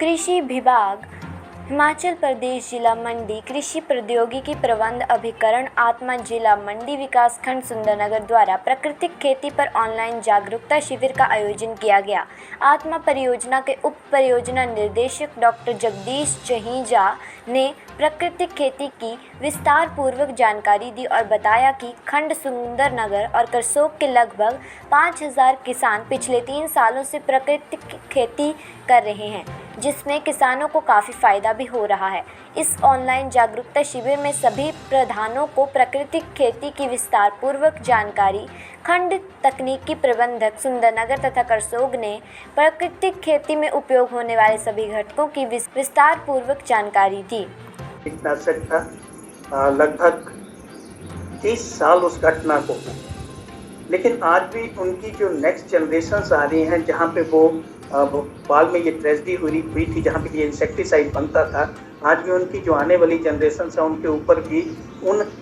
कृषि विभाग, हिमाचल प्रदेश जिला मंडी कृषि प्रौद्योगिकी प्रबंध अभिकरण आत्मा जिला मंडी विकासखंड सुंदरनगर द्वारा प्राकृतिक खेती पर ऑनलाइन जागरूकता शिविर का आयोजन किया गया। आत्मा परियोजना के उप परियोजना निर्देशक डॉक्टर जगदीश चहीजा ने प्राकृतिक खेती की विस्तार पूर्वक जानकारी दी और बताया कि खंड सुंदरनगर और करसोग के लगभग 5000 किसान पिछले 3 सालों से प्राकृतिक खेती कर रहे हैं, जिसमें किसानों को काफ़ी फ़ायदा भी हो रहा है। इस ऑनलाइन जागरूकता शिविर में सभी प्रधानों को प्राकृतिक खेती की विस्तार पूर्वक जानकारी खंड तकनीकी प्रबंधक सुंदरनगर तथा करसोग ने प्राकृतिक खेती में उपयोग होने वाले सभी घटकों की विस्तार पूर्वक जानकारी दी। कीटनाशक था लगभग 30 साल उस घटना को, लेकिन आज भी उनकी जो नेक्स्ट जनरेशन आ रही हैं, जहाँ पे वो भोपाल में ये ट्रेजेडी हुई थी जहाँ पे ये इंसेक्टिसाइड बनता था, आज भी उनकी जो आने वाली जनरेशन है उनके ऊपर भी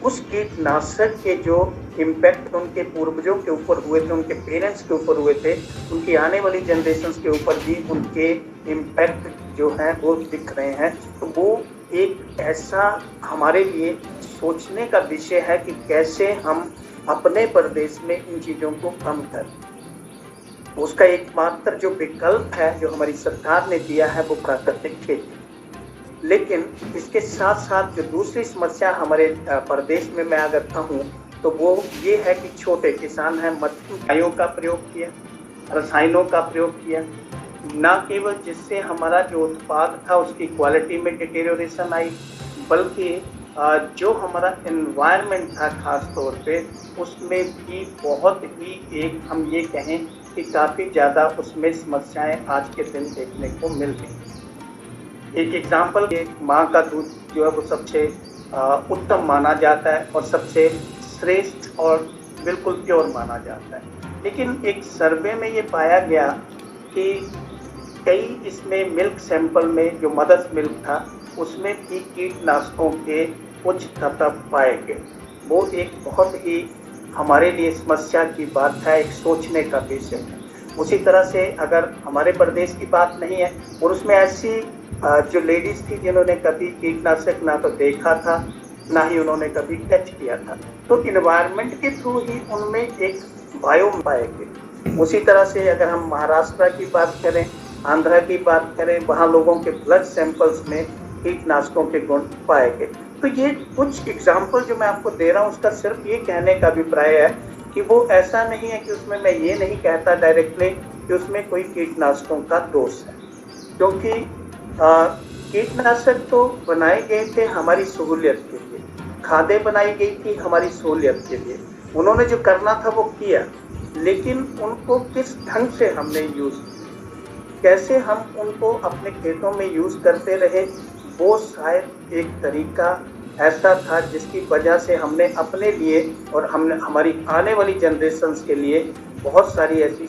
उस कीटनाशक के जो इम्पैक्ट उनके पूर्वजों के ऊपर हुए थे, उनके पेरेंट्स के ऊपर हुए थे, उनकी आने वाली जनरेशन के ऊपर भी उनके इम्पैक्ट जो हैं वो दिख रहे हैं। तो वो एक ऐसा हमारे लिए सोचने का विषय है कि कैसे हम अपने प्रदेश में इन चीज़ों को कम करें। उसका एकमात्र जो विकल्प है जो हमारी सरकार ने दिया है वो प्राकृतिक खेती। लेकिन इसके साथ साथ जो दूसरी समस्या हमारे प्रदेश में मैं अगर कहूँ तो वो ये है कि छोटे किसान हैं, दवाइयों का प्रयोग किया, रसायनों का प्रयोग किया, न केवल जिससे हमारा जो उत्पाद था उसकी क्वालिटी में डिटेरियोरेशन आई, बल्कि जो हमारा एनवायरनमेंट था खास तौर पे उसमें भी बहुत ही एक हम ये कहें कि काफ़ी ज़्यादा उसमें समस्याएं आज के दिन देखने को मिल रही। एक एग्जांपल, माँ का दूध जो है वो सबसे उत्तम माना जाता है और सबसे श्रेष्ठ और बिल्कुल प्योर माना जाता है, लेकिन एक सर्वे में ये पाया गया कि कई इसमें मिल्क सैंपल में जो मदर्स मिल्क था उसमें भी कीटनाशकों के कुछ तत्व पाए गए। वो एक बहुत ही हमारे लिए समस्या की बात है, एक सोचने का विषय है। उसी तरह से अगर हमारे प्रदेश की बात नहीं है और उसमें ऐसी जो लेडीज़ थी जिन्होंने कभी कीटनाशक ना तो देखा था ना ही उन्होंने कभी टच किया था, तो इन्वायरमेंट के थ्रू ही उनमें एक बायोम पाए गए। उसी तरह से अगर हम महाराष्ट्र की बात करें, आंध्र की बात करें, वहाँ लोगों के ब्लड सैंपल्स में कीटनाशकों के गुण पाए गए। तो ये कुछ एग्जाम्पल जो मैं आपको दे रहा हूँ उसका सिर्फ ये कहने का अभिप्राय है कि वो ऐसा नहीं है कि उसमें मैं ये नहीं कहता डायरेक्टली कि उसमें कोई कीटनाशकों का दोष है, क्योंकि कीटनाशक तो बनाए गए थे हमारी सहूलियत के लिए, खादें बनाई गई थी हमारी सहूलियत के लिए, उन्होंने जो करना था वो किया, लेकिन उनको किस ढंग से हमने यूज़ किया, कैसे हम उनको अपने खेतों में यूज़ करते रहे, वो शायद एक तरीका ऐसा था जिसकी वजह से हमने अपने लिए और हमने हमारी आने वाली जनरेशन्स के लिए बहुत सारी ऐसी